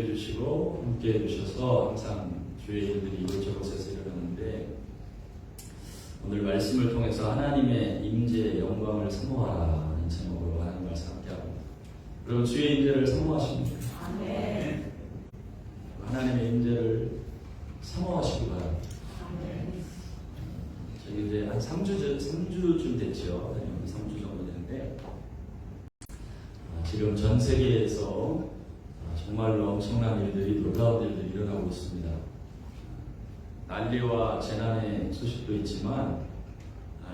해주시고 함께 해주셔서 항상 주의 일들이 이곳저곳에서 일어나는데, 오늘 말씀을 통해서 하나님의 임재의 영광을 사모하라 이 제목으로 하나님 말씀 함께 합니다. 그리고 주의 임재를 사모하십니다. 아멘. 하나님의 임재를 사모하시기 바랍니다. 아멘. 저희 이제 한 3주쯤 됐죠. 3주 정도 됐는데, 지금 전 세계에서 정말로 엄청난 일들이, 놀라운 일들이 일어나고 있습니다. 난리와 재난의 소식도 있지만,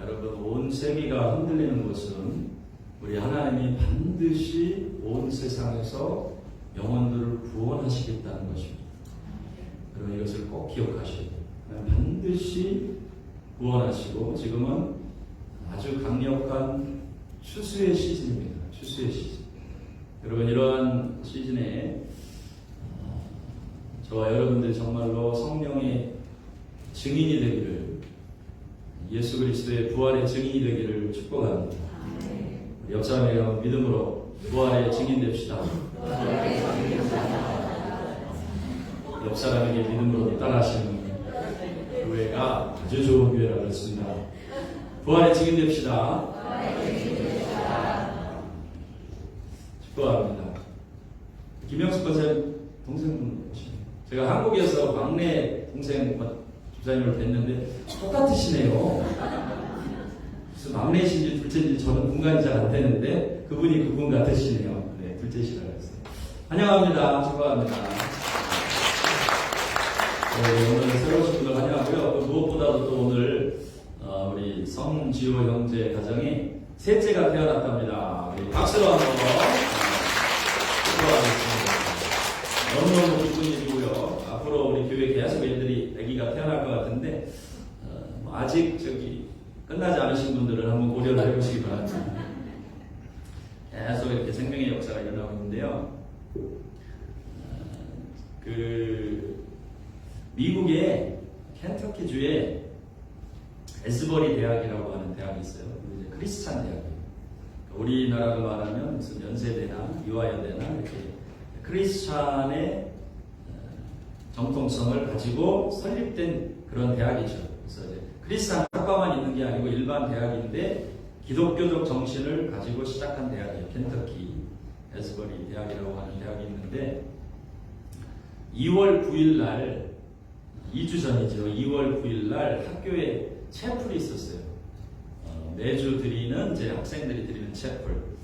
여러분, 온 세계가 흔들리는 것은 우리 하나님이 반드시 온 세상에서 영혼들을 구원하시겠다는 것입니다. 여러분, 이것을 꼭 기억하셔야 돼요. 반드시 구원하시고, 지금은 아주 강력한 추수의 시즌입니다. 추수의 시즌. 여러분, 이러한 시즌에 저와 여러분들 정말로 성령의 증인이 되기를, 예수 그리스도의 부활의 증인이 되기를 축복합니다. 옆 사람에게 믿음으로 부활의 증인 됩시다. 옆 사람에게 믿음으로 따라하시는 교회가 아주 좋은 교회라고 했습니다. 부활의 증인 됩시다. 축복합니다. 김영숙 권사님 동생분이시네요. 제가 한국에서 막내 동생 집사님을 뵀는데 똑같으시네요. 그래서 막내신지 둘째인지 저는 분간이 잘 안 되는데 그분이 그분 같으시네요. 네, 둘째시라고 했어요. 환영합니다. 축복합니다. 오늘 새로 오신 분들 환영하고요. 무엇보다도 또 오늘 우리 성지호 형제 가정이 셋째가 태어났답니다. 우리 박수로 한번 축복하겠습니다. 너무너무 기쁜 일이고요. 앞으로 우리 교회 계속 애들이 아기가 태어날 것 같은데, 아직 끝나지 않으신 분들은 한번 고려를 해보시기 바랍니다. 계속 이렇게 생명의 역사가 일어나고 있는데요. 미국의 켄터키주에 에스버리 대학이라고 하는 대학이 있어요. 이제 크리스찬 대학이에요. 우리나라로 말하면 무슨 연세대나 유아여대나 이렇게 크리스찬의 정통성을 가지고 설립된 그런 대학이죠. 그래서 이제 크리스찬 학과만 있는 게 아니고 일반 대학인데 기독교적 정신을 가지고 시작한 대학이에요. 켄터키 에스버리 대학이라고 하는 대학이 있는데, 2월 9일 날, 2주 전이죠. 2월 9일 날 학교에 채플이 있었어요. 매주 드리는, 이제 학생들이 드리는 채플.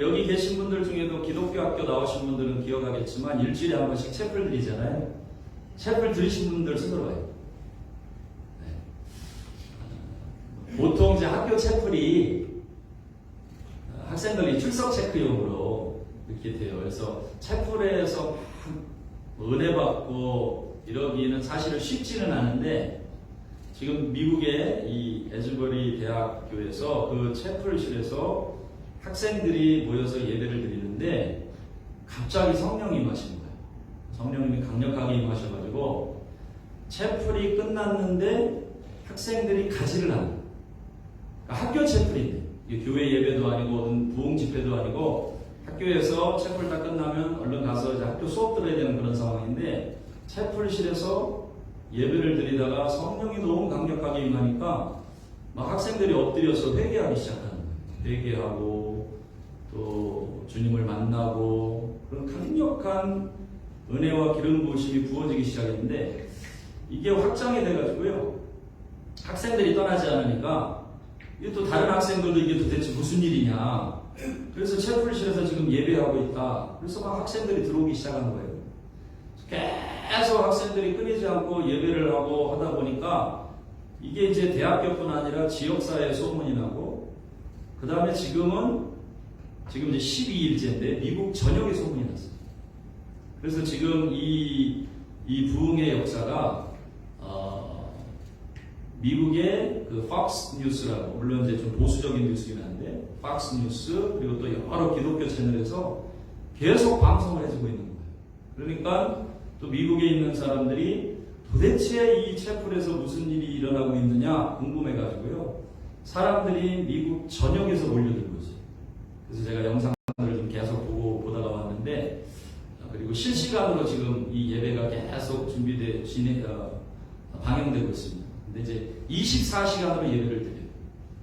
여기 계신 분들 중에도 기독교 학교 나오신 분들은 기억하겠지만 일주일에 한 번씩 채플 드리잖아요. 채플 들으신 분들 손으로 봐요. 네. 보통 이제 학교 채플이 학생들이 출석 체크용으로 이렇게 돼요. 그래서 채플에서 은혜 받고 이러기는 사실은 쉽지는 않은데, 지금 미국의 이 에즈버리 대학교에서 그 채플실에서 학생들이 모여서 예배를 드리는데 갑자기 성령이 임하신 거예요. 성령님이 강력하게 임하셔가지고 채플이 끝났는데 학생들이 가지를 않는 거예요. 그러니까 학교 채플인데, 이게 교회 예배도 아니고 부흥 집회도 아니고 학교에서 채플 다 끝나면 얼른 가서 이제 학교 수업 들어야 되는 그런 상황인데, 채플실에서 예배를 드리다가 성령이 너무 강력하게 임하니까 막 학생들이 엎드려서 회개하기 시작하는 거예요. 회개하고 또 주님을 만나고 그런 강력한 은혜와 기름 부으심이 부어지기 시작했는데, 이게 확장이 돼가지고요. 학생들이 떠나지 않으니까 이게 또 다른 학생들도 이게 도대체 무슨 일이냐. 그래서 채플실에서 지금 예배하고 있다. 그래서 막 학생들이 들어오기 시작한 거예요. 계속 학생들이 끊이지 않고 예배를 하고 하다 보니까 이게 이제 대학교뿐 아니라 지역사회에 소문이 나고, 그 다음에 지금 이제 12일째인데 미국 전역에 소문이 났어요. 그래서 지금 이 부흥의 역사가 미국의 그 팍스 뉴스라고, 물론 이제 좀 보수적인 뉴스긴 한데 팍스 뉴스, 그리고 또 여러 기독교 채널에서 계속 방송을 해주고 있는 거예요. 그러니까 또 미국에 있는 사람들이 도대체 이 채플에서 무슨 일이 일어나고 있느냐 궁금해가지고요. 사람들이 미국 전역에서 몰려들고 있어요. 그래서 제가 영상을 좀 계속 보다가 왔는데, 그리고 그리고 실시간으로 지금 이 예배가 계속 방영되고 있습니다. 근데 이제 24시간으로 예배를 드려요.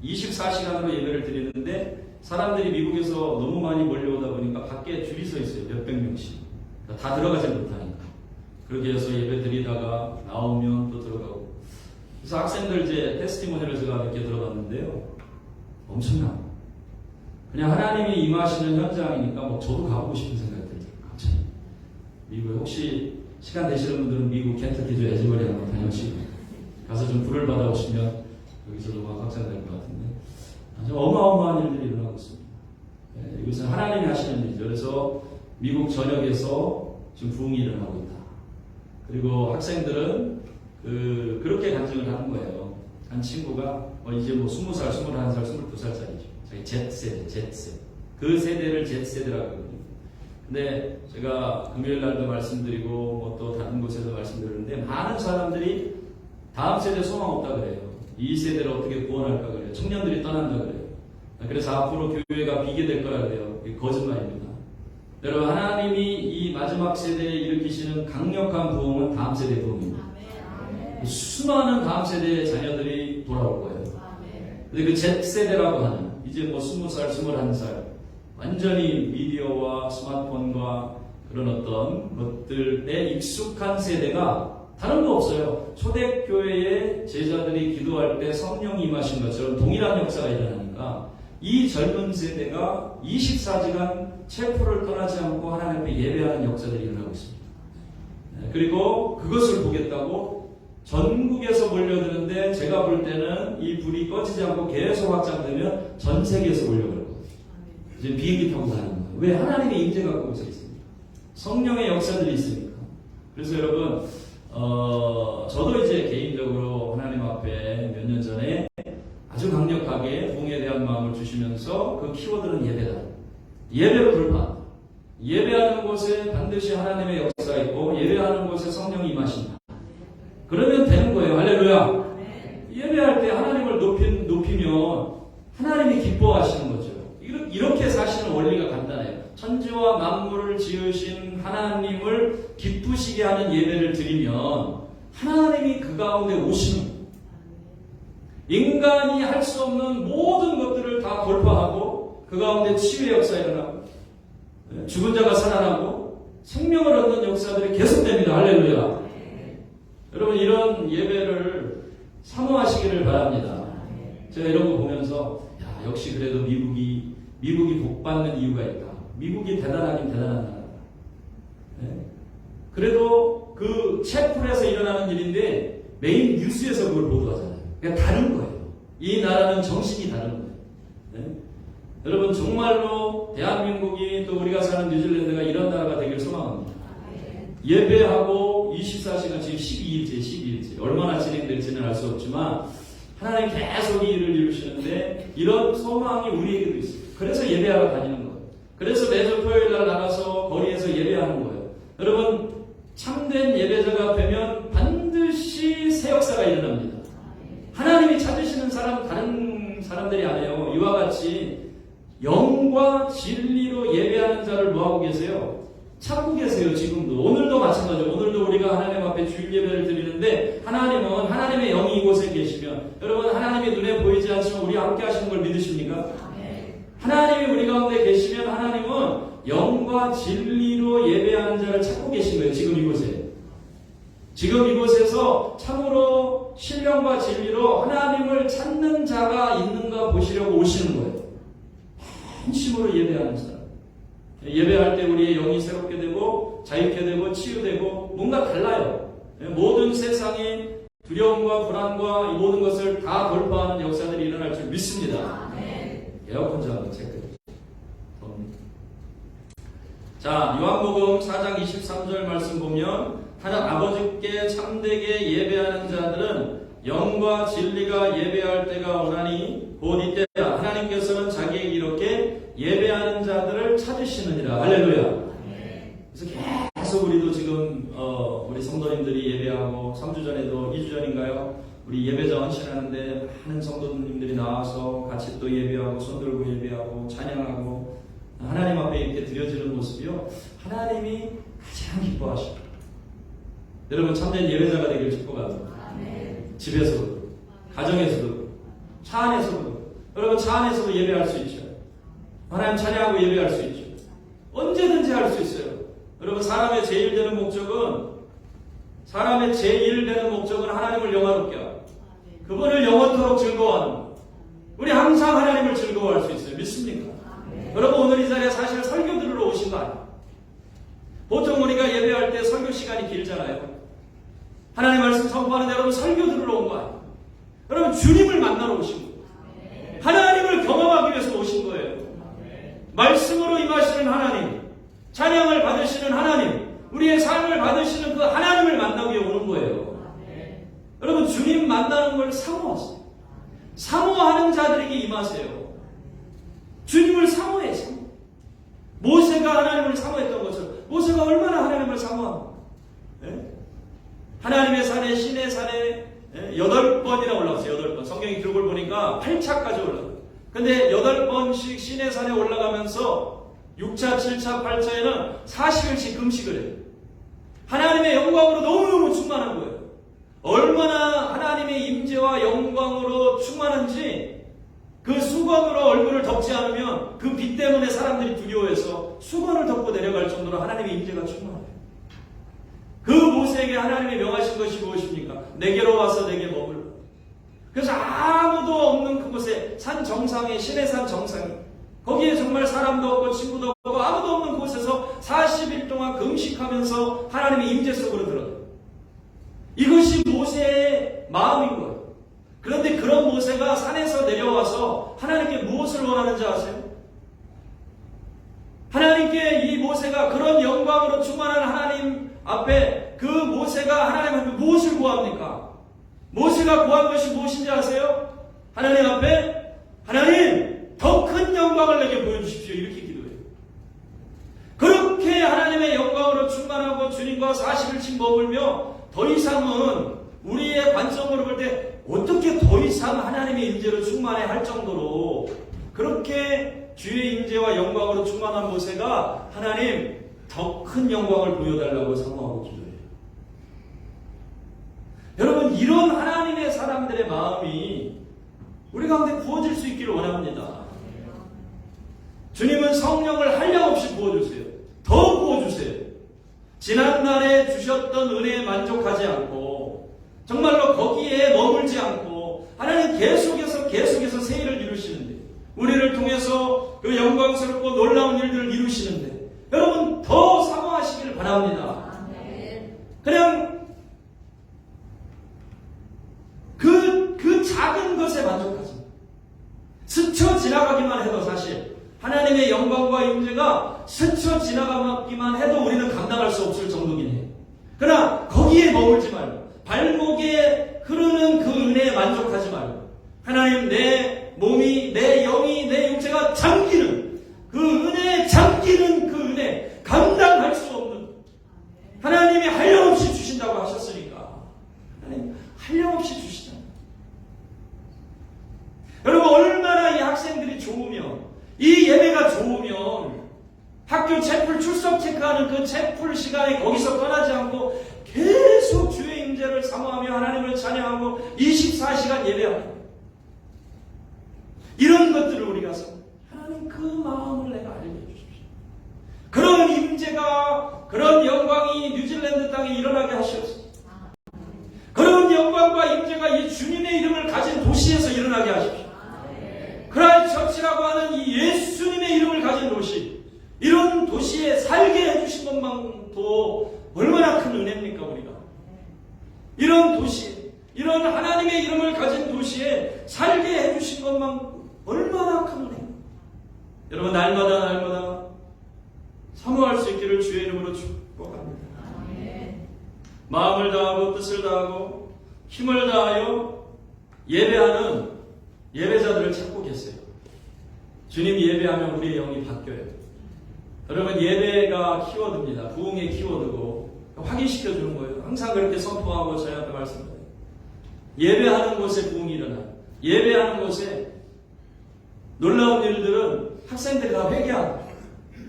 24시간으로 예배를 드리는데 사람들이 미국에서 너무 많이 몰려오다 보니까 밖에 줄이 서 있어요. 몇백 명씩. 그러니까 다 들어가지 못하니까. 그렇게 해서 예배 드리다가 나오면 또 들어가고. 그래서 학생들 이제 테스티모니를 제가 몇 개 들어봤는데요. 엄청나. 그냥 하나님이 임하시는 현장이니까 뭐 저도 가보고 싶은 생각이 들어요. 갑자기. 미국에 혹시 시간 되시는 분들은 미국 켄터키주 에즈버리 한번 다녀오시고 가서 좀 불을 받아오시면 여기서도 막 확장될 것 같은데 아주 어마어마한 일들이 일어나고 있습니다. 네, 이것은 하나님이 하시는 일이죠. 그래서 미국 전역에서 지금 부흥이 일어나고 있다. 그리고 학생들은 그렇게 간증을 하는 거예요. 한 친구가 이제 뭐 20살, 21살, 22살짜리죠. 저희 Z세대. 그 세대를 Z세대라고 하거든요. 근데 제가 금요일 날도 말씀드리고 뭐 또 다른 곳에서 말씀드렸는데 많은 사람들이 다음 세대 소망 없다 그래요. 이 세대를 어떻게 구원할까 그래요. 청년들이 떠난다 그래요. 그래서 앞으로 교회가 비게 될 거라 그래요. 이게 거짓말입니다. 여러분 하나님이 이 마지막 세대에 일으키시는 강력한 부흥은 다음 세대 부흥입니다. 수많은 다음 세대의 자녀들이 돌아올 거예요. 근데 그 Z세대라고 하는 이제 뭐 20살, 21살 완전히 미디어와 스마트폰과 그런 어떤 것들에 익숙한 세대가 다른 거 없어요. 초대교회의 제자들이 기도할 때 성령이 임하신 것처럼 동일한 역사가 일어나니까 이 젊은 세대가 24시간 첼프를 떠나지 않고 하나님 앞에 예배하는 역사들이 일어나고 있습니다. 그리고 그것을 보겠다고 전국에서 몰려드는데 제가 볼 때는 이 불이 꺼지지 않고 계속 확장되면 전 세계에서 몰려갈 거예요. 이제 비행기 타고 가는 거예요. 왜? 하나님의 임재가 거기서 있습니다. 성령의 역사들이 있으니까. 그래서 여러분 저도 이제 개인적으로 하나님 앞에 몇 년 전에 아주 강력하게 부흥에 대한 마음을 주시면서 그 키워드는 예배다. 예배로 불판. 예배하는 곳에 반드시 하나님의 역사가 있고 예배하는 곳에 성령이 임하신다. 그러면 되는 거예요. 할렐루야. 예배할 때 하나님을 높이면 하나님이 기뻐하시는 거죠. 이렇게 사시는 원리가 간단해요. 천지와 만물을 지으신 하나님을 기쁘시게 하는 예배를 드리면 하나님이 그 가운데 오시는 거예요. 인간이 할 수 없는 모든 것들을 다 돌파하고 그 가운데 치유의 역사가 일어나고 죽은 자가 살아나고 생명을 얻는 역사들이 계속됩니다. 할렐루야. 여러분 이런 예배를 사모하시기를 바랍니다. 제가 이런 거 보면서 역시 그래도 미국이 복받는 이유가 있다. 미국이 대단하긴 대단한 나라다. 그래도 그 채플에서 일어나는 일인데 메인 뉴스에서 그걸 보도하잖아요. 그러니까 다른 거예요. 이 나라는 정신이 다른 거예요. 여러분 정말로 대한민국이 또 우리가 사는 뉴질랜드가 이런 나라가 되길 소망합니다. 예배하고 24시간 지금 12일째 얼마나 진행될지는 알 수 없지만 하나님 계속 이 일을 이루시는데 이런 소망이 우리에게도 있어요. 그래서 예배하러 다니는 거예요. 그래서 매주 토요일날 나가서 거리에서 예배하는 거예요. 여러분 참된 예배자가 되면 반드시 새 역사가 일어납니다. 하나님이 찾으시는 사람 다른 사람들이 아니에요. 이와 같이 영과 진리로 예배하는 자를 뭐하고 계세요? 찾고 계세요. 지금도. 오늘도 마찬가지죠. 오늘도 우리가 하나님 앞에 주일 예배를 드리는데 하나님은 하나님의 영이 이곳에 계시면 여러분 하나님의 눈에 보이지 않지만 우리 함께 하시는 걸 믿으십니까? 하나님이 우리 가운데 계시면 하나님은 영과 진리로 예배하는 자를 찾고 계신 거예요. 지금 이곳에. 지금 이곳에서 참으로 신령과 진리로 하나님을 찾는 자가 있는가 보시려고 오시는 거예요. 진심으로 예배하는 사람. 예배할 때 우리의 영이 새롭게 되고 자유케 되고 치유되고 뭔가 달라요. 모든 세상의 두려움과 불안과 이 모든 것을 다 돌파하는 역사들이 일어날 줄 믿습니다. 에어컨 좀 한번 체크해 주세요. 자, 요한복음 4장 23절 말씀 보면 아버지께 참되게 예배하는 자들은 영과 진리가 예배할 때가 오나니 곧 이때야 하나님께서는 자기에게 이렇게 예배하는 자들을 찾으시느니라. 할렐루야. 그래서 계속 우리도 지금 우리 성도님들이 예배하고 3주 전에도 2주 전인가요? 우리 예배자 헌신하는데 많은 성도님들이 나와서 같이 또 예배하고 손들고 예배하고 찬양하고 하나님 앞에 이렇게 드려지는 모습이요. 하나님이 가장 기뻐하십니다. 여러분 참된 예배자가 되길 축복합니다. 집에서도, 가정에서도, 차 안에서도, 여러분 차 안에서도 예배할 수 있죠. 하나님 찬양하고 예배할 수 있죠. 언제든지 할 수 있어요. 여러분 사람의 제일 되는 목적은 하나님을 영화롭게 하고 그분을 영원토록 즐거워하는 것. 우리 항상 하나님을 즐거워할 수 있어요. 믿습니까? 여러분 오늘 이 자리에 사실 설교 들으러 오신 거 아니에요. 보통 우리가 예배할 때 설교 시간이 길잖아요. 하나님 말씀 선포하는데 여러분 설교 들으러 온 거 아니에요. 여러분 주님을 만나러 오신 거예요. 하나님을 경험하기 위해서 오신 거예요. 말씀으로 임하시는 하나님, 찬양을 받으시는 하나님, 우리의 삶을 받으시는 그 하나님을 만나기 위해 오는 거예요. 여러분 주님 만나는 걸 사모하세요. 사모하는 자들에게 임하세요. 주님을 사모해. 모세가 하나님을 사모했던 것처럼 모세가 얼마나 하나님을 사모합니까? 하나님의 산에 신의 산에 8번이나 올라갔어요. 8번. 성경의 기록을 보니까 8차까지 올라갔어요. 근데 8번씩 신의 산에 올라가면서 6차, 7차, 8차에는 40일씩 금식을 해요. 하나님의 영광으로 너무너무 충만한 거예요. 얼마나 하나님의 임재와 영광으로 충만한지 그 수건으로 얼굴을 덮지 않으면 그 빛 때문에 사람들이 두려워해서 수건을 덮고 내려갈 정도로 하나님의 임재가 충만해요. 그 모세에게 하나님이 명하신 것이 무엇입니까? 내게로 와서 내게 머물러. 그래서 아무도 없는 그곳에 산 정상에 신의 산 정상에 거기에 정말 사람도 없고 친구도 없고 아무도 없는 곳에서 40일 동안 금식하면서 하나님의 임재 속으로 들어가요. 이것이 모세의 마음인 거예요. 그런데 그런 모세가 산에서 내려와서 하나님께 무엇을 원하는지 아세요? 하나님께 이 모세가 그런 영광으로 충만한 하나님 앞에 그 모세가 하나님 앞에 무엇을 구합니까? 모세가 구한 것이 무엇인지 아세요? 하나님 앞에 하나님 더 큰 영광을 내게 보여주십시오. 이렇게 기도해요. 그렇게 하나님의 영광으로 충만하고 주님과 40일씩 머물며 더 이상은 우리의 관점으로 볼 때 어떻게 더 이상 하나님의 임재로 충만해 할 정도로 그렇게 주의 임재와 영광으로 충만한 모세가 하나님 더 큰 영광을 보여달라고 사모하고 기도해요. 여러분 이런 하나님의 사람들의 마음이 우리 가운데 부어질 수 있기를 원합니다. 주님은 성령을 한량없이 부어주세요. 더 부어주세요. 지난날에 주셨던 은혜에 만족하지 않고 정말로 거기에 머물지 않고 하나님 계속해서 새 일을 이루시는데 우리를 통해서 그 영광스럽고 놀라운 일들을 이루시는데 여러분 더 사모하시기를 바랍니다. 그냥 그 작은 것에 만족하지 스쳐 지나가기만 해도 사실 하나님의 영광과 임재가 스쳐 지나가기만 해도 우리는 감당할 수 없을 정도긴 해요. 그러나 거기에 머물지 말고 발목에 흐르는 그 은혜에 만족하지 말고 하나님 내 몸이 내 영이 내 육체가 잠기는 그 은혜에 잠기는 그 은혜 감당할 수 없는 하나님이 한량없이 주신다고 하셨으니까 하나님 한량없이 주시잖아요. 여러분 얼마나 이 학생들이 좋으면 이 예배가 좋으면 학교 채플 출석 체크하는 그 채플 시간에 거기서 떠나지 않고 계속 주의 임재를 사모하며 하나님을 찬양하고 24시간 예배하고 이런 것들을 우리가 하나님 그 마음을 내가 알게 해주십시오. 그런 임재가 그런 영광이 뉴질랜드 땅에 일어나게 하시옵소서. 그런 영광과 임재가 이 주님의 이름을 가진 도시에서 일어나게 하십시오. 크라이처치라고 하는 이 예수님의 이름을 가진 도시, 이런 도시에 살게 해주신 것만도 얼마나 큰 은혜입니까 우리가. 이런 도시, 이런 하나님의 이름을 가진 도시에 살게 해주신 것만 얼마나 큰 은혜. 여러분 날마다 사모할 수 있기를 주의 이름으로 축복합니다. 마음을 다하고 뜻을 다하고 힘을 다하여 예배하는 예배자들을 찾고 계세요. 주님 예배하면 우리의 영이 바뀌어요. 여러분 예배가 키워드입니다. 부흥의 키워드고 확인시켜주는 거예요. 항상 그렇게 선포하고 저희한테 말씀드려요. 예배하는 곳에 부흥이 일어나요. 예배하는 곳에 놀라운 일들은 학생들이 다 회개하고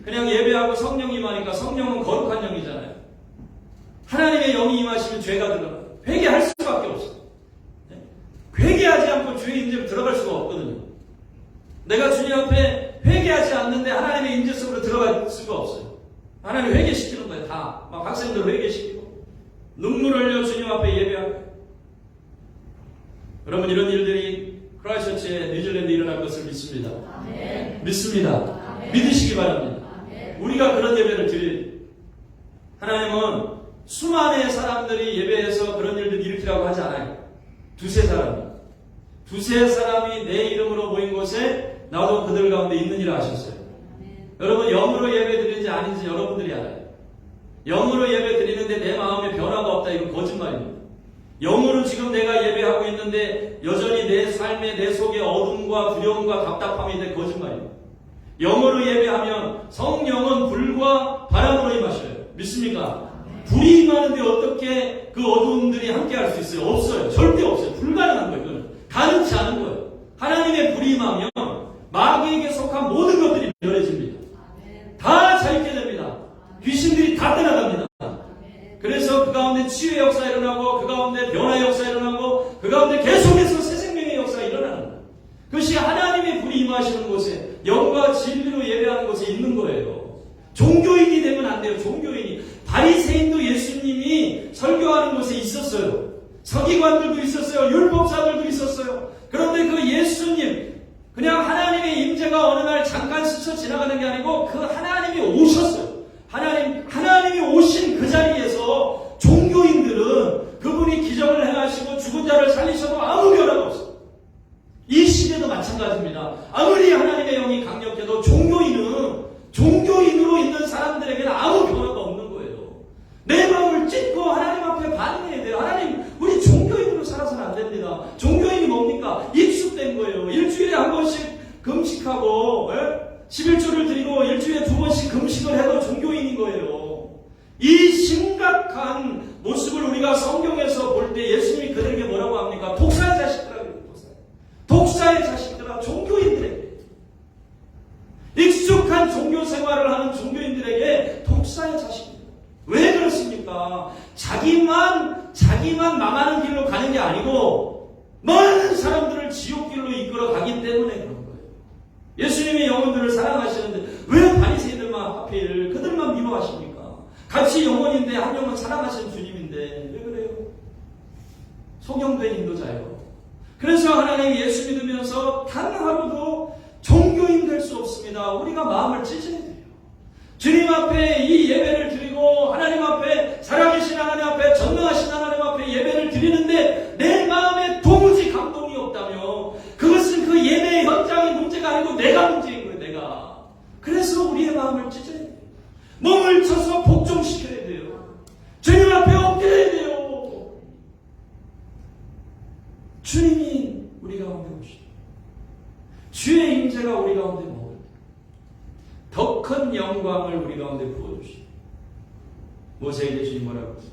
그냥 예배하고 성령이 임하니까 성령은 거룩한 영이잖아요. 하나님의 영이 임하시면 죄가 들어가요. 회개할 수밖에 없어요. 회개하지 않고 주의 인재로 들어갈 수가 없거든요. 내가 주님 앞에 회개하지 않는데 하나님의 인재 속으로 들어갈 수가 없어요. 하나님 회개시키는 거예요. 다. 막 학생들 회개시키고 눈물 흘려 주님 앞에 예배하고. 여러분 이런 일들이 크라이스처치에 뉴질랜드 일어날 것을 믿습니다. 아멘. 믿습니다. 아멘. 믿으시기 바랍니다. 아멘. 우리가 그런 예배를 드릴 하나님은 수많은 사람들이 예배해서 그런 일들 일으키라고 하지 않아요. 두세 사람이 내 이름으로 모인 곳에 나도 그들 가운데 있느니라 하셨어요. 여러분 영으로 예배 드리는지 아닌지 여러분들이 알아요. 영으로 예배 드리는데 내 마음에 변화가 없다, 이건 거짓말입니다. 영으로 지금 내가 예배하고 있는데 여전히 내 삶에 내 속에 어둠과 두려움과 답답함이 있는데 거짓말입니다. 영으로 예배하면 성령은 불과 바람으로 임하셔요. 믿습니까? 불이 임하는데 어떻게 그 어두움들이 함께 할 수 있어요? 없어요. 절대 없어요. 불가능한 거예요. 그건 가능치 않은 거예요. 하나님의 불이 임하면 마귀에게 속한 모든 것들이 멸해집니다. 다 자유케 됩니다. 귀신들이 다 떠나갑니다. 그래서 그 가운데 치유의 역사가 일어나고 그 가운데 변화의 역사가 일어나고 그 가운데 계속해서 새 생명의 역사가 일어나는 거예요. 그것이 하나님의 불이 임하시는 곳에 영과 진리로 예배하는 곳에 있는 거예요. 종교인이 되면 안 돼요. 종교인이. 바리새인도 예수님이 설교하는 곳에 있었어요. 서기관들도 있었어요. 율법사들도 있었어요. 그런데 그 예수님, 그냥 하나님의 임재가 어느 날 잠깐 스쳐 지나가는 게 아니고 그 하나님이 오셨어요. 하나님이 오신 그 자리에서 종교인들은 그분이 기적을 행하시고 죽은 자를 살리셔도 아무 변화가 없어요. 이 시대도 마찬가지입니다. 아무리 하나님의 영이 강력해도 종교인으로 있는 사람들에게는 아무 변화가 없는 거예요. 내 마음을 찢고 하나님 앞에 반응해야 돼요. 하나님, 우리 종교인으로 살아서는 안 됩니다. 종교인이 뭡니까? 익숙된 거예요. 일주일에 한 번씩 금식하고 11조를 드리고 일주일에 2번씩 금식을 해도 종교인인 거예요. 이 심각한 모습을 우리가 성경에서 볼 때 예수님이 그들에게 뭐라고 합니까? 독사의 자식들아. 독사의 자식들아, 종교인들에게, 익숙한 종교 생활을 하는 종교인들에게 독사의 자식들. 왜 그렇습니까? 자기만 망하는 길로 가는 게 아니고 많은 사람들을 지옥길로 이끌어 가기 때문에 그런 거예요. 예수님의 영혼들을 사랑하시는데 왜 바리새인들만 하필 그들만 미워하십니까? 같이 영혼인데 한 영혼 사랑하시는 주님인데 왜 그래요? 소경된 인도자예요. 그래서 하나님 예수 믿으면서 단 하루도 종교인 될 수 없습니다. 우리가 마음을 찢어야 돼요. 주님 앞에 이 예배를 드리고 하나님 앞에 살아계신 하나님 앞에 전능하신 하나님 앞에 예배를 드리는데 내 마음에 도무지 감동이 없다며 그것은 그 예배의 현장의 문제가 아니고 내가 문제인 거예요. 내가. 그래서 우리의 마음을 찢어야 돼요. 몸을 쳐서 복종시켜야 돼요. 주님 앞에 엎드려야 돼요. 주님이 우리 가운데 오시죠. 주의 임재가 우리 가운데 머물러 더 큰 영광을 우리 가운데 부어주시죠. 모세에게 주님 뭐라고 했어요?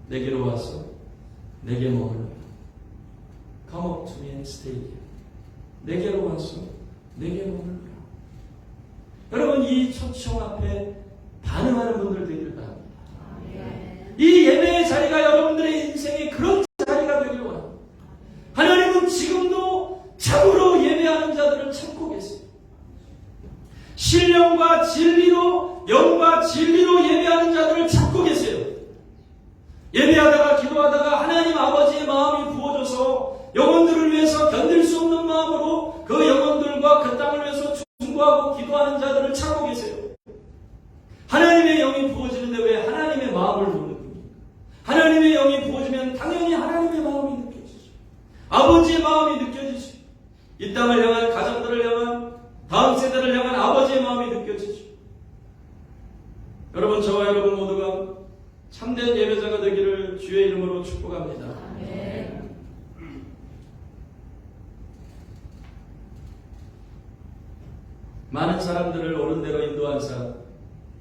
내게로 와서 내게 머물러라. Come up to me and stay here. 내게로 와서 내게 머물러라. 여러분 이 초청 앞에 반응하는 분들 되길 바랍니다. 이 예배의 자리가 여러분들의 인생에 그런 자리가 되길 원합니다. 하나님은 지금도 참으로 예배하는 자들을 찾고 계세요. 신령과 진리로, 영과 진리로 예배하는 자들을 찾고 계세요. 예배하다가 기도하다가 하나님 아버지의 마음이 부어져서 영혼들을 위해서 견딜 수 없는 마음으로 그 영혼들과 그 땅을 위해서 중보하고 기도하는 자들을 찾고 계세요. 하나님의 영이 부어지는데 왜 하나님의 마음을 모르는 겁니까? 하나님의 영이 부어지면 당연히 하나님의 마음이 느껴지죠. 아버지의 마음이 느껴지죠. 이 땅을 향한, 가정들을 향한, 다음 세대를 향한 아버지의 마음이 느껴지죠. 여러분, 저와 여러분 모두가 참된 예배자가 되기를 주의 이름으로 축복합니다. 아멘. 많은 사람들을 옳은 대로 인도한 사람,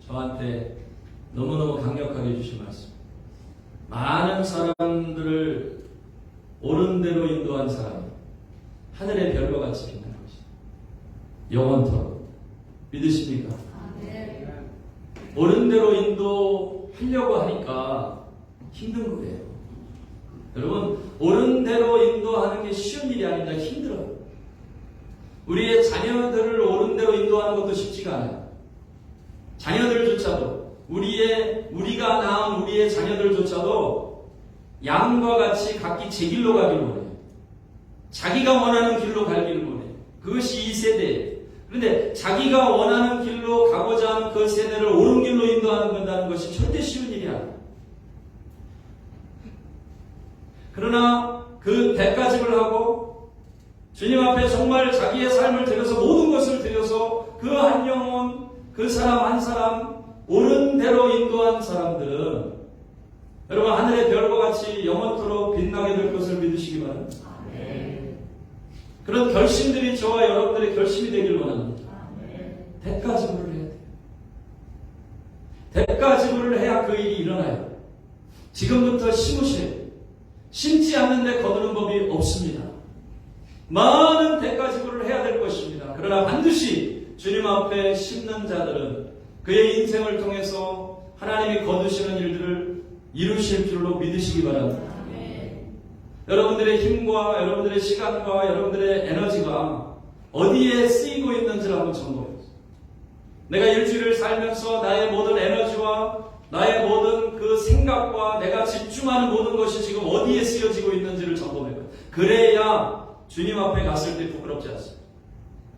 저한테 너무너무 강력하게 해주신 말씀. 많은 사람들을 옳은 대로 인도한 사람, 하늘의 별과 같이 빛나는 것입니다. 영원토록. 믿으십니까? 아멘. 옳은 대로 인도하려고 하니까 힘든 거예요. 여러분, 옳은 대로 인도하는 게 쉬운 일이 아닙니다. 힘들어요. 우리의 자녀들을 옳은 대로 인도하는 것도 쉽지가 않아요. 자녀들조차도 우리가 낳은 우리의 자녀들조차도 양과 같이 각기 제 길로 가기를 원해요. 자기가 원하는 길로 가기를 원해요. 그것이 이 세대예요. 그런데 자기가 원하는 길로 가고자 하는 그 세대를 옳은 길로 인도한다는 것이 절대 쉬운 일이 아니에요. 그러나 그 대가집을 하고 주님 앞에 정말 자기의 삶을 들여서 모든 것을 들여서 그 한 영혼, 그 사람 한 사람 옳은 대로 인도한 사람들은 여러분 하늘의 별과 같이 영원토록 빛나게 될 것을 믿으시기 바랍니다. 그런 결심들이 저와 여러분들의 결심이 되길 원합니다. 대가지불을 해야 돼요. 대가지불을 해야 그 일이 일어나요. 지금부터 심으세요. 심지 않는데 거두는 법이 없습니다. 많은 대가지불을 해야 될 것입니다. 그러나 반드시 주님 앞에 심는 자들은 그의 인생을 통해서 하나님이 거두시는 일들을 이루실 줄로 믿으시기 바랍니다. 여러분들의 힘과 여러분들의 시간과 여러분들의 에너지가 어디에 쓰이고 있는지를 한번 점검해보세요. 내가 일주일을 살면서 나의 모든 에너지와 나의 모든 그 생각과 내가 집중하는 모든 것이 지금 어디에 쓰여지고 있는지를 점검해봐요. 그래야 주님 앞에 갔을 때 부끄럽지 않습니다.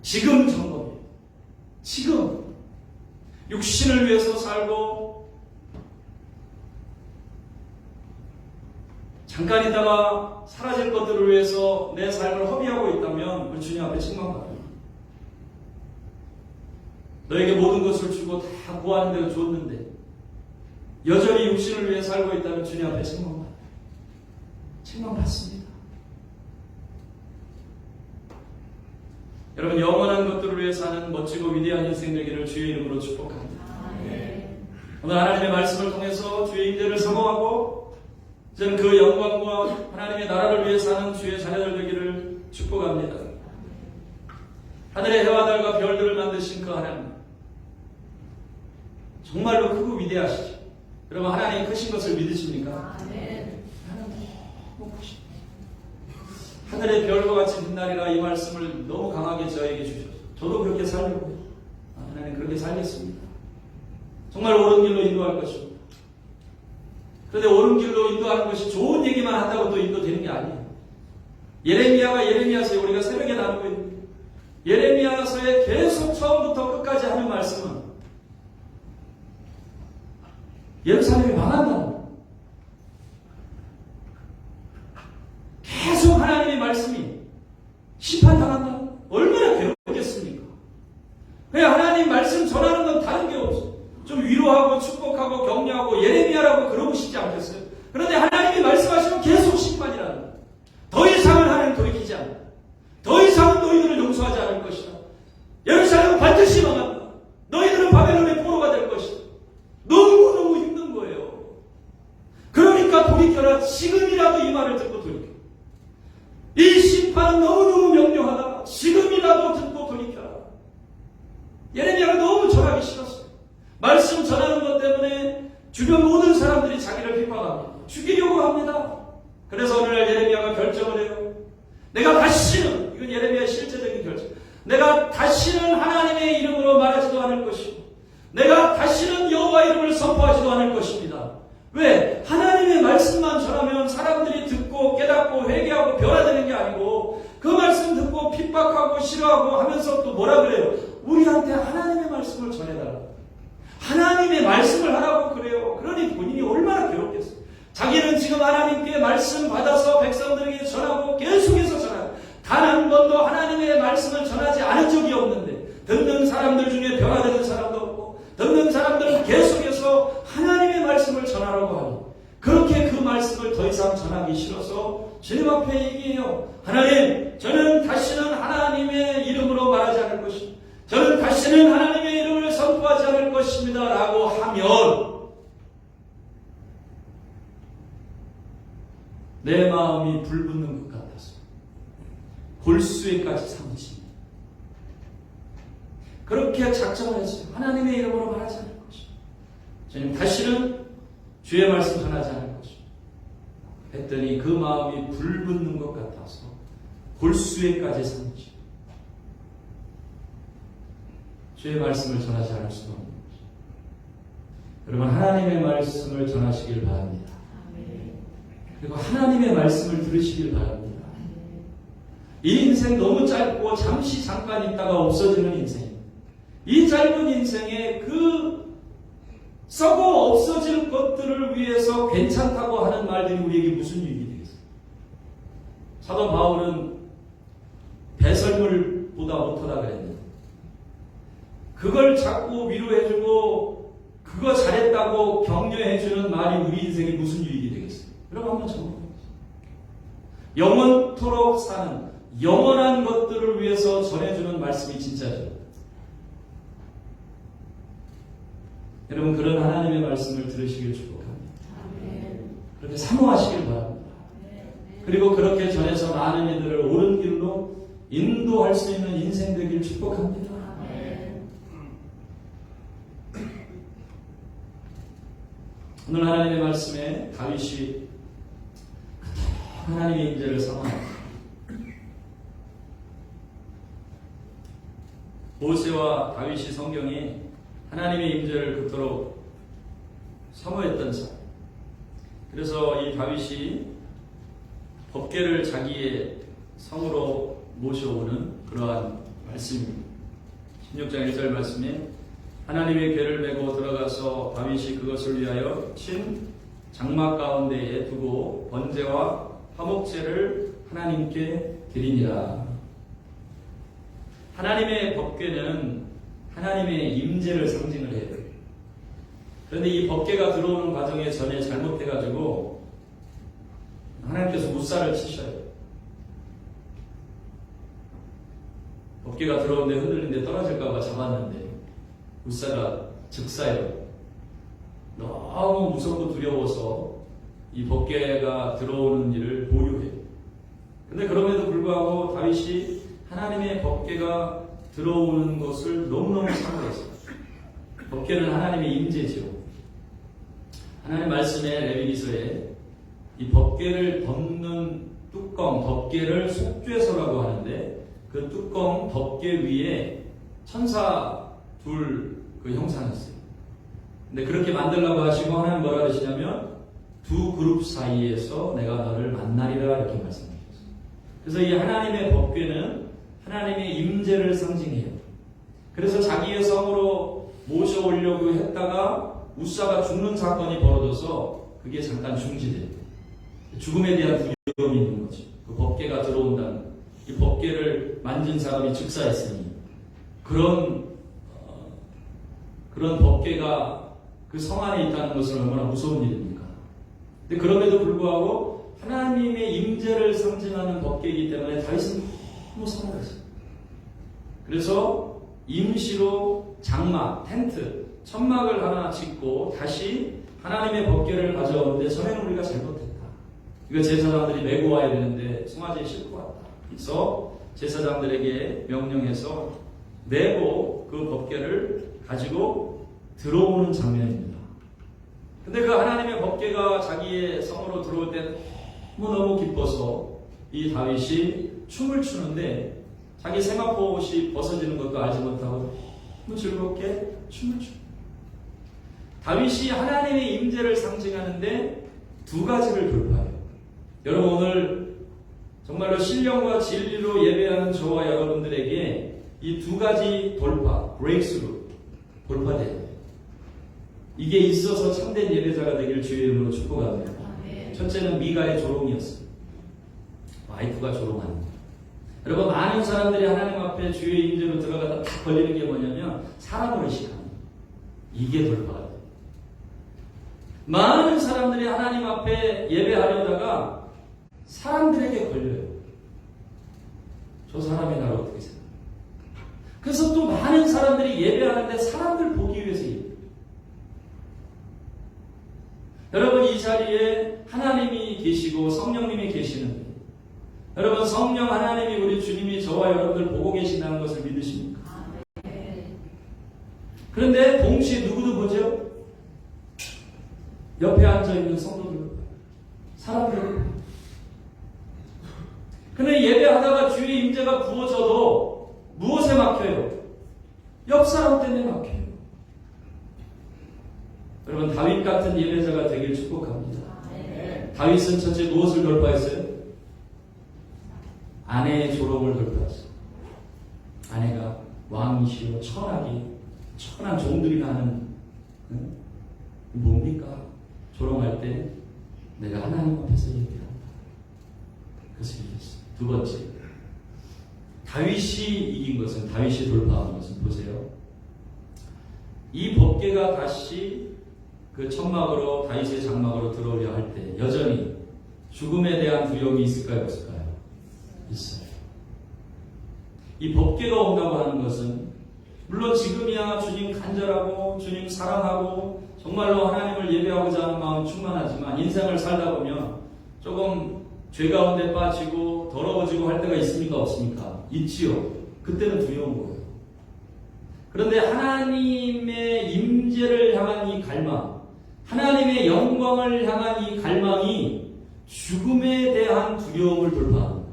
지금 점검해요. 지금 육신을 위해서 살고 잠깐 있다가 사라질 것들을 위해서 내 삶을 허비하고 있다면 그 주님 앞에 책망받아요. 너에게 모든 것을 주고 다 구하는 데가 줬는데 여전히 육신을 위해 살고 있다면 주님 앞에 책망받아요. 책망받습니다. 여러분 영원한 것들을 위해 사는 멋지고 위대한 인생 되기를 주의 이름으로 축복합니다. 오늘 하나님의 말씀을 통해서 주의 임재를 사모하고 저는 그 영광과 하나님의 나라를 위해 사는 주의 자녀들 되기를 축복합니다. 하늘의 해와 달과 별들을 만드신 그 하나님 정말로 크고 위대하시죠. 여러분 하나님 크신 것을 믿으십니까? 하나님 너무 크십니다. 하늘의 별과 같이 빛나리라 이 말씀을 너무 강하게 저에게 주셔서 저도 그렇게 살려고 하나님 그렇게 살겠습니다. 정말 옳은 길로 인도할 것입니다. 그런데 옳은 길로 인도하는 것이 좋은 얘기만 한다고 또 인도되는 게 아니에요. 예레미야가 예레미야서에 우리가 새벽에 나누고 있는 예레미야서에 계속 처음부터 끝까지 하는 말씀은 예루살렘이 망한다. 계속 하나님의 말씀이 심판당한다. 얼마나 괴롭겠습니까? 그냥 하나님 말씀 전하는 건 다른 게 없어. 좀 위로하고 축복하고 격려하고 예레미야라고 그러고 싶지 않겠어요? 그런데 하나님이 말씀하시면 계속 심판이라는 거예요. 더 이상은 하나님 돌이키지 않아. 더 이상은 너희들을 용서하지 않을 것이다. 예루살렘은 반드시 망한다. 너희들은 바벨론의 포로가 될 것이다. 너무너무 힘든 거예요. 그러니까 돌이켜라. 지금이라도 이 말을 듣고 돌이켜. 이 심판은 너무너무 명료하다. 지금이라도 듣고 돌이켜라. 예레미야가 너무 전하기 싫었어요. 말씀 전하는 것 때문에 주변 모든 사람들이 자기를 핍박합니다. 죽이려고 합니다. 그래서 오늘날 예레미야가 결정을 해요. 내가 다시는, 이건 예레미야의 실제적인 결정, 내가 다시는 하나님의 이름으로 말하지도 않을 것이고 내가 다시는 여호와 이름을 선포하지도 않을 것입니다. 왜? 하나님의 말씀만 전하면 사람들이 듣고 깨닫고 회개하고 변화되는 게 아니고 그 말씀 듣고 핍박하고 싫어하고 하면서 또 뭐라 그래요? 우리한테 하나님의 말씀을 전해달라. 하나님의 말씀을 하라고 그래요. 그러니 본인이 얼마나 괴롭겠어요. 자기는 지금 하나님께 말씀 받아서 백성들에게 전하고 계속해서 전하고 단 한 번도 하나님의 말씀을 전하지 않은 적이 없는데 듣는 사람들 중에 변화되는 사람도 없고 듣는 사람들은 계속해서 하나님의 말씀을 전하라고 하니 그렇게 그 말씀을 더 이상 전하기 싫어서 주님 앞에 얘기해요. 하나님, 저는 다시는 하나님의 이름으로 말하지 않을 것입니다. 저는 다시는 하나님의 이름을 선포하지 않을 것입니다. 라고 하면 내 마음이 불붙는 것 같아서 골수에까지 삼으십니다. 그렇게 작정을 했어요. 하나님의 이름으로 말하지 않을 것입니다. 저는 다시는 주의 말씀 전하지 않을 것입니다. 했더니 그 마음이 불붙는 것 같아서 골수에까지 삼지. 주의 말씀을 전하지 않을 수가 없는 거죠. 여러분, 하나님의 말씀을 전하시길 바랍니다. 그리고 하나님의 말씀을 들으시길 바랍니다. 이 인생 너무 짧고 잠시 잠깐 있다가 없어지는 인생. 이 짧은 인생에 그 썩어 없어질 것들을 위해서 괜찮다고 하는 말들이 우리에게 무슨 유익이 되겠어요? 사도 바울은 배설물보다 못하다 그랬는데 그걸 자꾸 위로해주고 그거 잘했다고 격려해주는 말이 우리 인생에 무슨 유익이 되겠어요? 여러분 한번 적어보세요. 영원토록 사는 영원한 것들을 위해서 전해주는 말씀이 진짜죠. 여러분, 그런 하나님의 말씀을 들으시길 축복합니다. 그렇게 사모하시길 바랍니다. 그리고 그렇게 전해서 많은 이들을 옳은 길로 인도할 수 있는 인생 되길 축복합니다. 오늘 하나님의 말씀에 다윗이 하나님의 임재를 사모합니다. 모세와 다윗이 성경에 하나님의 임재를 그토록 사모했던 사람. 그래서 이 다윗이 법궤를 자기의 성으로 모셔오는 그러한 말씀입니다. 16장 1절 말씀에 하나님의 궤를 메고 들어가서 다윗이 그것을 위하여 친 장막 가운데에 두고 번제와 화목제를 하나님께 드리니라. 하나님의 법궤는 하나님의 임재를 상징을 해요. 그런데 이 법궤가 들어오는 과정에 전에 잘못해가지고 하나님께서 무사를 치셔요. 법궤가 들어오는데 흔들리는데 떨어질까봐 잡았는데 무사가 즉사요. 너무 무섭고 두려워서 이 법궤가 들어오는 일을 보류해요. 근데 그럼에도 불구하고 다윗이 하나님의 법궤가 들어오는 것을 너무너무 사모했어요. 법궤는 하나님의 임재죠. 하나님 말씀에 레위기서에 이 법궤를 덮는 뚜껑, 덮개를 속죄소라고 하는데 그 뚜껑 덮개 위에 천사 둘 그 형상이 있어요. 근데 그렇게 만들라고 하시고 하나님 뭐라 그러시냐면 두 그룹 사이에서 내가 너를 만나리라 이렇게 말씀하셨어요. 그래서 이 하나님의 법궤는 하나님의 임재를 상징해요. 그래서 자기의 성으로 모셔오려고 했다가 우사가 죽는 사건이 벌어져서 그게 잠깐 중지돼요. 죽음에 대한 두려움이 있는 거죠. 그 법궤가 들어온다는 이 법궤를 만진 사람이 즉사했으니 그런 법궤가 그 성 안에 있다는 것은 얼마나 무서운 일입니까? 근데 그럼에도 불구하고 하나님의 임재를 상징하는 법궤이기 때문에 다윗은 너무 사모했어요. 그래서 임시로 장막, 텐트, 천막을 하나 짓고 다시 하나님의 법궤를 가져오는데 전에는 우리가 잘못했다. 이거 제사장들이 메고 와야 되는데 송아지에 싣고 왔다. 그래서 제사장들에게 명령해서 메고 그 법궤를 가지고 들어오는 장면입니다. 근데 그 하나님의 법궤가 자기의 성으로 들어올 때 너무너무 기뻐서 이 다윗이 춤을 추는데 자기 세마포옷이 벗어지는 것도 알지 못하고 너무 즐겁게 춤을 춥니다. 다윗이 하나님의 임재를 상징하는데 두 가지를 돌파해요. 여러분 오늘 정말로 신령과 진리로 예배하는 저와 여러분들에게 이 두 가지 돌파, 브레이크스루, 돌파돼요. 이게 있어서 참된 예배자가 되길 주의 이름으로 축복합니다. 첫째는 미가의 조롱이었어요. 와이프가 조롱하는 거. 여러분 많은 사람들이 하나님 앞에 주의 임재로 들어가다 딱 걸리는 게 뭐냐면 사람을 의식하는 거예요. 이게 돌파가 돼요. 많은 사람들이 하나님 앞에 예배하려다가 사람들에게 걸려요. 저 사람이 나를 어떻게 생각해요? 그래서 또 많은 사람들이 예배하는데 사람들 보기 위해서 예배해요. 여러분 이 자리에 하나님이 계시고 성령님이 계시는데 여러분 성령 하나님이 우리 주님이 저와 여러분들 보고 계신다는 것을 믿으십니까? 그런데 동시에 누구도 보죠? 옆에 앉아있는 성도들 사람들. 근데 예배하다가 주의 임재가 부어져도 무엇에 막혀요? 옆 사람 때문에 막혀요. 여러분, 다윗 같은 예배자가 되길 축복합니다. 다윗은 첫째 무엇을 돌파했어요? 아내의 조롱을 돌파했어요. 아내가 왕이시여 천한 종들이 가는 뭡니까? 조롱할 때 내가 하나님 앞에서 예배한다. 그것을 이겼어요. 두 번째, 다윗이 이긴 것은, 다윗이 돌파한 것은 보세요. 이 법궤가 다시 그 천막으로, 다윗의 장막으로 들어오려 할 때 여전히 죽음에 대한 두려움이 있을까요? 없을까요? 있어요. 이 법궤가 온다고 하는 것은 물론 지금이야 주님 간절하고 주님 사랑하고 정말로 하나님을 예배하고자 하는 마음이 충만하지만 인생을 살다 보면 조금 죄 가운데 빠지고 더러워지고 할 때가 있습니까? 없습니까? 있지요. 그때는 두려운 거예요. 그런데 하나님의 임재를 향한 이 갈망, 하나님의 영광을 향한 이 갈망이 죽음에 대한 두려움을 돌파하는 거예요.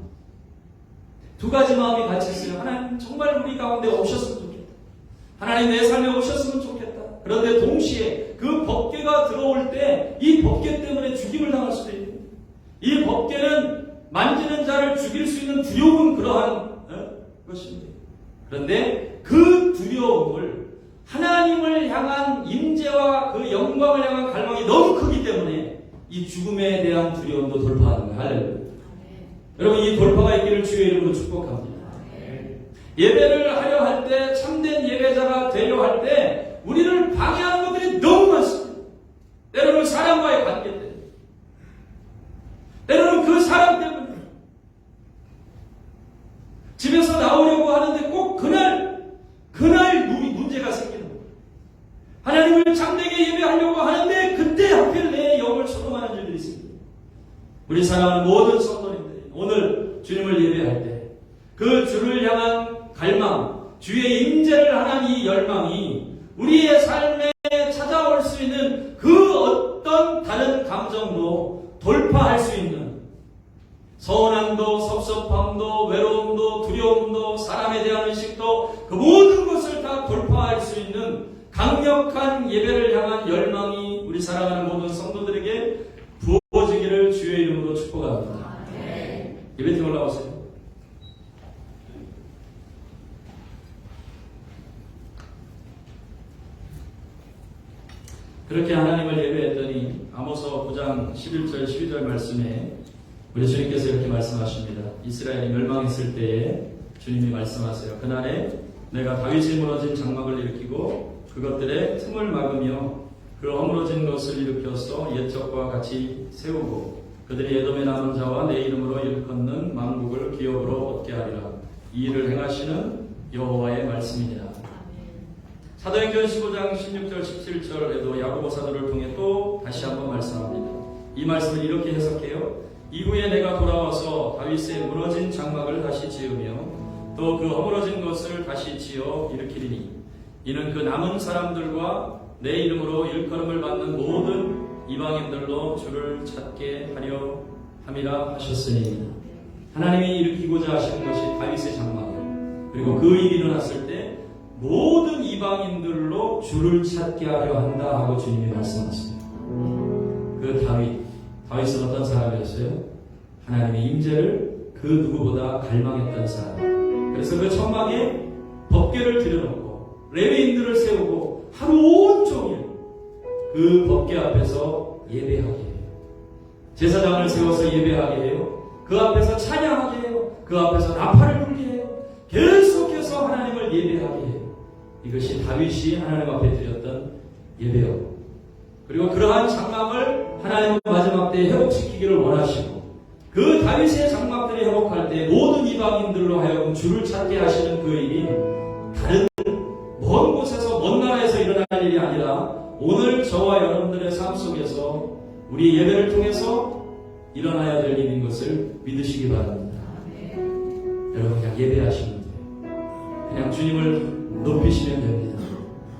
두 가지 마음이 같이 있어요. 하나님 정말 우리 가운데 오셨으면 좋겠다. 하나님 내 삶에 오셨으면 좋겠다. 그런데 동시에 그 법궤가 들어올 때 이 법궤 때문에 죽임을 당할 수도 있고, 이 법궤는 만지는 자를 죽일 수 있는 두려움은 그러한 것인데, 그런데 그 두려움을 하나님을 향한 임재와 그 영광을 향한 갈망이 너무 크기 때문에 이 죽음에 대한 두려움도 돌파하는 거예요. 할렐루야. 여러분, 이 돌파가 있기를 주의 이름으로 축복합니다. 예배를 하려 할 때, 참된 예배자가 되려 할 때 우리를 방해하는 것들이 너무 많습니다. 때로는 사람과의 관계 때문에, 때로는 그 사람 때문에, 집에서 나오려고 하는데 꼭 그날 문제가 생기는 거예요. 하나님을 참되게 예배하려고 하는데 그때 하필 내 영을 소동하는 일들이 있습니다. 우리 사랑하는 모든 성도님들이 오늘 주님을 예배할 때 그 주를 향한 갈망, 주의 임재를 향한 이 열망이 우리의 삶에 찾아올 수 있는 그 어떤 다른 감정도 돌파할 수 있는, 서운함도 섭섭함도 외로움도 두려움도 사람에 대한 의식도 그 모든 것을 다 돌파할 수 있는 강력한 예배를 향한 열망이 우리 사랑하는 모든 성도들에게 부어지기를 주의 이름으로 축복합니다. 예배팀 올라오세요. 그렇게 하나님을 예배했더니 아모스 9장 11절 12절 말씀에 우리 주님께서 이렇게 말씀하십니다. 이스라엘이 멸망했을 때에 주님이 말씀하세요. 그날에 내가 다윗이 무너진 장막을 일으키고 그것들의 틈을 막으며 그 허물어진 것을 일으켜서 옛적과 같이 세우고 그들이 에돔에 남은 자와 내 이름으로 일컫는 만국을 기업으로 얻게 하리라. 이 일을 행하시는 여호와의 말씀이니라. 사도행전 15장 16절 17절에도 야고보 사도를 통해 또 다시 한번 말씀합니다. 이 말씀을 이렇게 해석해요. 이후에 내가 돌아와서 다윗의 무너진 장막을 다시 지으며 또 그 허물어진 것을 다시 지어 일으키리니 이는 그 남은 사람들과 내 이름으로 일컬음을 받는 모든 이방인들로 주를 찾게 하려 함이라 하셨으니, 하나님이 일으키고자 하시는 것이 다윗의 장막이에요. 그리고 그 일이 일어났을 때 모든 이방인들로 주를 찾게 하려 한다 하고 주님이 말씀하십니다. 그 다윗은 어떤 사람이었어요? 하나님의 임재를 그 누구보다 갈망했던 사람. 그래서 그 천막에 법궤를 들여놓고 레위인들을 세우고 하루 온종일 그 법궤 앞에서 예배하게 해요. 제사장을 세워서 예배하게 해요. 그 앞에서 찬양하게 해요. 그 앞에서 나팔을 불게 해요. 계속해서 하나님을 예배하게 해요. 이것이 다윗이 하나님 앞에 드렸던 예배요. 그리고 그러한 장막을 하나님은 마지막 때에 회복시키기를 원하시고, 그 다윗의 장막들이 회복할 때 모든 이방인들로 하여금 주를 찾게 하시는 그 일이 다른 먼 곳에서 먼 나라에서 일어날 일이 아니라 오늘 저와 여러분들의 삶 속에서 우리 예배를 통해서 일어나야 될 일인 것을 믿으시기 바랍니다. 여러분, 그냥 예배하시면 돼요. 그냥 주님을 높이시면 됩니다.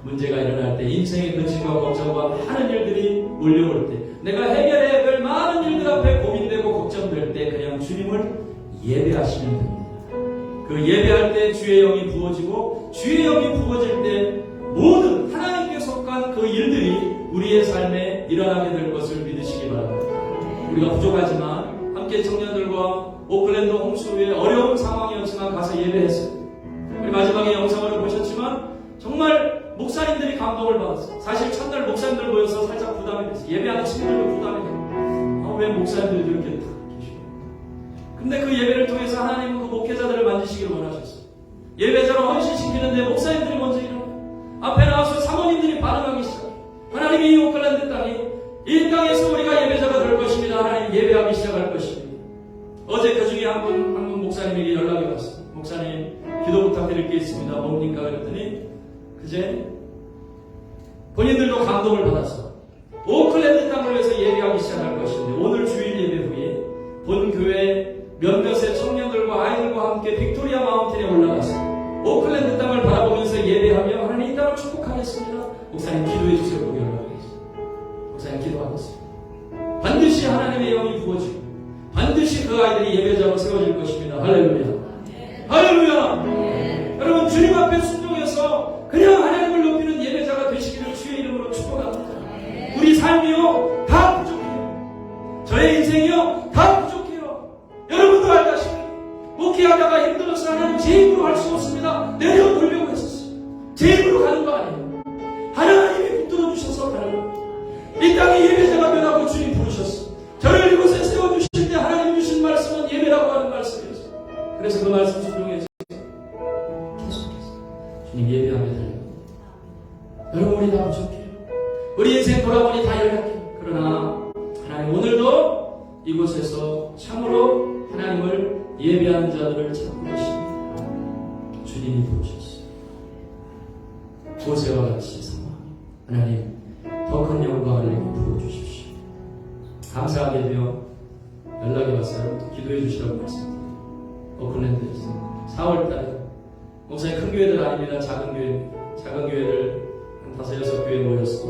문제가 일어날 때, 인생의 근심과 걱정과 많은 일들이 몰려올 때, 내가 해결해야 될 많은 일들 앞에 예배하시면 됩니다. 그 예배할 때 주의 영이 부어지고 주의 영이 부어질 때 모든 하나님께 속한 그 일들이 우리의 삶에 일어나게 될 것을 믿으시기 바랍니다. 우리가 부족하지만 함께 청년들과 오클랜드 홍수의 어려운 상황이었지만 가서 예배했어요. 우리 마지막에 영상을 보셨지만 정말 목사님들이 감동을 받았어요. 사실 첫날 목사님들 모여서 살짝 부담이 됐어요. 예배하는 친구들도 부담이 됐어요. 왜 목사님들이 이렇게 다 계시고. 근데 그 예배를 통해서 하나님은 그 목회자들을 만지시길 원하셨어요. 예배자로 헌신시키는데 목사님들이 먼저 일어나요. 앞에 나와서 사모님들이 반응하기 시작해요. 하나님이 이 오클랜드 땅이 이 땅에서 우리가 예배자가 될 것입니다. 하나님 예배하기 시작할 것입니다. 어제 그 중에 한 분 목사님에게 연락이 왔어요. 목사님 기도 부탁드릴 게 있습니다. 뭡니까? 그랬더니 그제 본인들도 감동을 받아서 오클랜드 땅을 위해서 예배하기 시작할 것인데 오늘 주일 예배 후에 본 교회 몇몇의 청년들과 아이들과 함께 빅토리아 마운틴에 올라가서 오클랜드 땅을 바라보면서 예배하며 하나님 이 땅을 축복하겠습니다. 목사님 기도해 주세요. 그렇게 연락하겠습니다. 목사님 기도하겠습니다. 반드시 하나님의 영이 부어지고 반드시 그 아이들이 예배자로 세워질 것입니다. 할렐루야. 할렐루야. 여러분 주님 앞에 순종해서 그냥 하나님을 높이는 예배자가 되시기를 주의 이름으로 축복합니다. 우리 삶이요 다 부족해요. 저의 인생이요 다 부족해요. 여러분도 알다시피 목회하다가 힘들어서 하나님 제 힘으로 할 수 없습니다. 내려놓으려고 했었어요. 제 힘으로 가는 거 아니에요. 하나님이 붙들어 주셔서 가는 거예요. 이 땅에 예배자가 변하고 주님 부르셨어요. 저를 이곳에 세워주실 때 하나님 주신 말씀은 예배라고 하는 말씀이었어요. 그래서 그 말씀 순종해서 계속해서 주님 예배하며 달려갑니다. 여러분 우리 다 부족해요. 우리 인생 돌아보니 다 연약해요. 그러나 하나님 오늘도 이곳에서 참으로 하나님을 예배하는 자들을 찾고 계십니다. 주님이 부르셨어요. 모세와 같이 상황 하나님 더 큰 영광을 내게 부어주십시오. 감사하게 되어 연락이 왔어요. 기도해 주시라고 말씀드립니다. 오클랜드에서 4월달에 목사님 큰 교회들 아닙니다. 작은 교회들 한 5-6 교회 모여서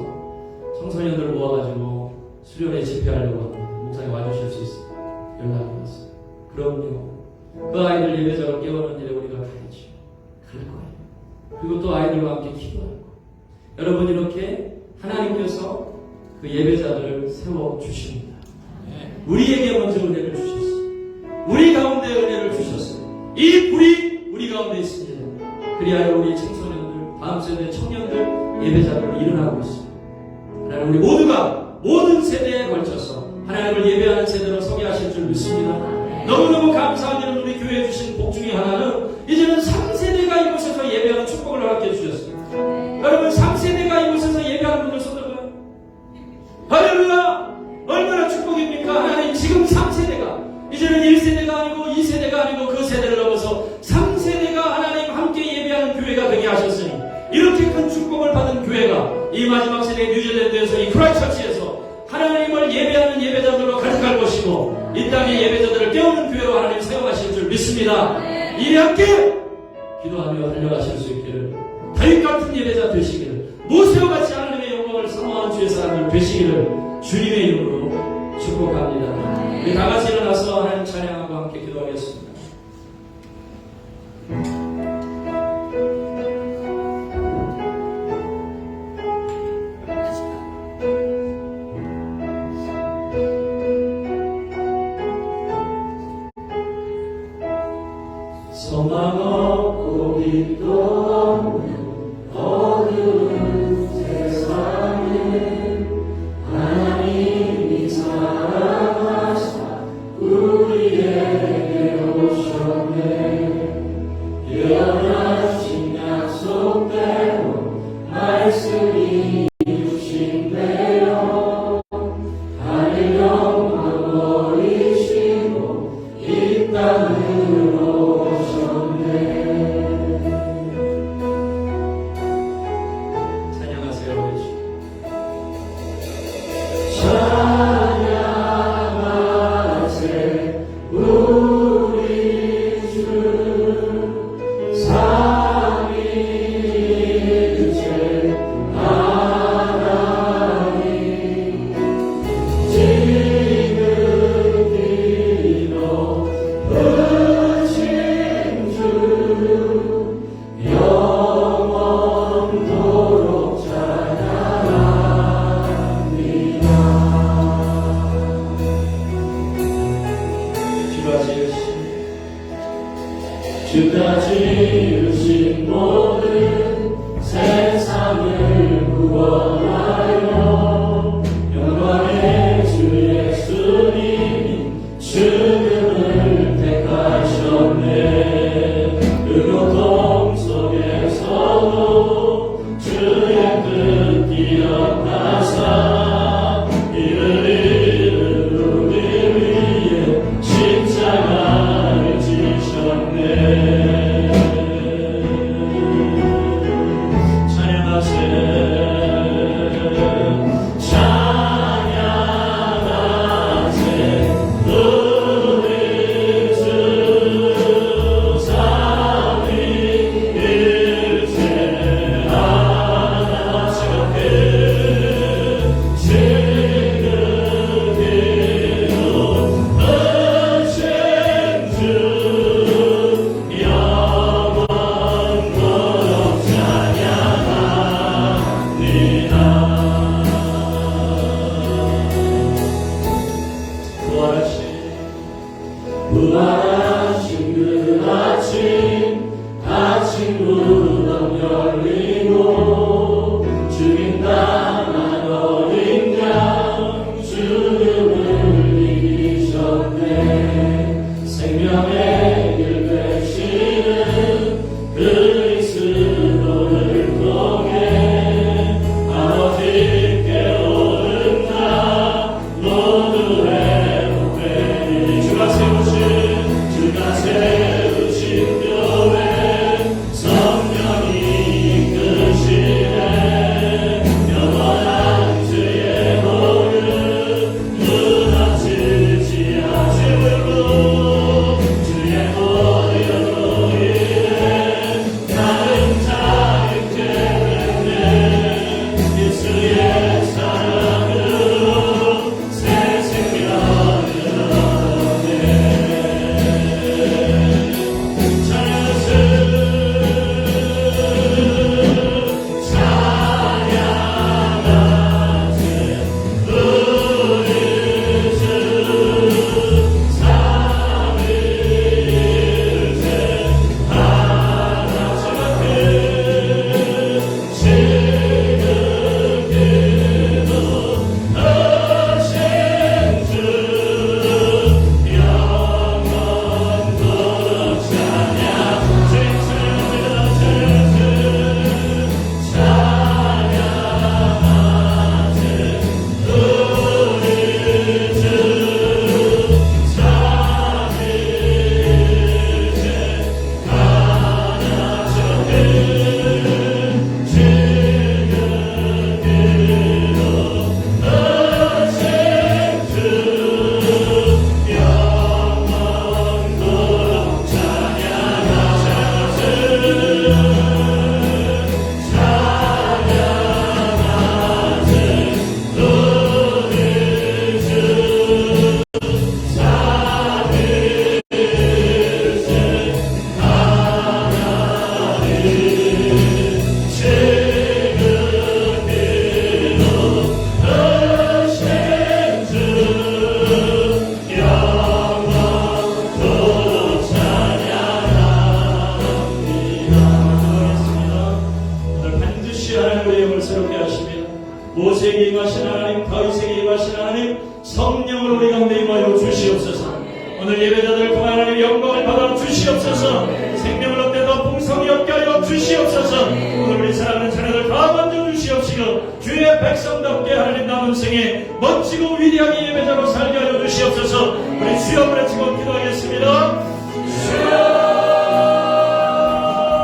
청소년들 모아가지고 수련회 집회하려고 합니다. 목사님 와주실 수 있어요? 연락이 왔어요. 그럼요. 그 아이들 예배자로 깨우는 일에 우리가 가야죠. 갈 거예요. 그리고 또 아이들과 함께 기도하고 여러분 이렇게 하나님께서 그 예배자들을 세워주십니다. 우리에게 먼저 은혜를 주셨어요. 우리 가운데 은혜를 주셨어요. 이 불이 우리 가운데 있습니다. 그리하여 우리 청소년들, 다음 세대 청년들, 예배자들로 일어나고 있습니다. 하나님 우리 모두가 모든 세대에 걸쳐서 하나님을 예배하는 세대로 서게 하실 줄 믿습니다. 너무너무 감사한 일은 우리 교회에 주신 복 중에 하나는 이제는 3세대가 이곳에서 예배하는 축복을 허락해 주셨습니다. 여러분 3세대가 이곳에서 예배하는 분들 손들어요. 할렐루야! 얼마나 축복입니까? 하나님 지금 3세대가 이제는 1세대가 아니고 2세대가 아니고 그 세대를 넘어서 3세대가 하나님 함께 예배하는 교회가 되게 하셨으니 이렇게 큰 축복을 받은 교회가 이 마지막 세대 뉴질랜드에서 이 크라이처치에서 하나님을 예배하는 예배자들로 가득할 것이고 이 땅의 예배자들을 깨우는 교회로 하나님 사용하실 줄 믿습니다. 이에 함께 기도하며 달려가실 수 있기를 다윗 같은 예배자 되시기를 모세와 같이 하나님의 영광을 사모하는 주의 사람들 되시기를 주님의 이름으로 축복합니다. 우리 다 같이 일어나서 하나님 찬양하고 함께 기도하겠습니다. 소망 없고 빛도 없는 어두운 세상에 하나님이 사랑하사 우리에게 오셨네. 예언하신 약속대로 말씀이 이루신대요. 하늘 영광 버리시고 이 땅으로 오셨네. 주가 지으신 모든 세상을 구원하여 영광의 주 예수님 죽음을 택하셨네. 그 고통 속에서도 주의 뜻 기억하사 이를 우리 위해 십자가를 지셨네. 찬양하세 찬양하세 우리 주 삼위일체 하나 지극히도 은신 주 영원토록 찬양합니다. 부활하신 그 아침 무덤 열리고 죽임 당한 어린 양 죽음을 이기셨네. 생명의 길 되시는 그리스도를 통해 아버지께 오른 나 모두 회복되니 주가 세우신 교회 성령이 이끄시네. 영원한 주의 복을 무너지지 않으시고 주의 보혈로 인해 다른 자유케 됐네. 예수의 사랑으로 새 생명을 얻네. 모세에게 임하신 하나님, 다윗에게 임하신 하나님, 성령을 우리 가운데 임하여 주시옵소서. 오늘 예배자들 그 하나님 영광을 받아 주시옵소서. 생명을 얻게 더 풍성히 얻게 하여 주시옵소서. 오늘 우리 사랑하는 자녀들 다 만져 주시옵시고 주의 백성답게 하나님 남은 생에 멋지고 위대하게 예배자로 살게 하여 주시옵소서. 우리 주여 부르짖고 기도하겠습니다.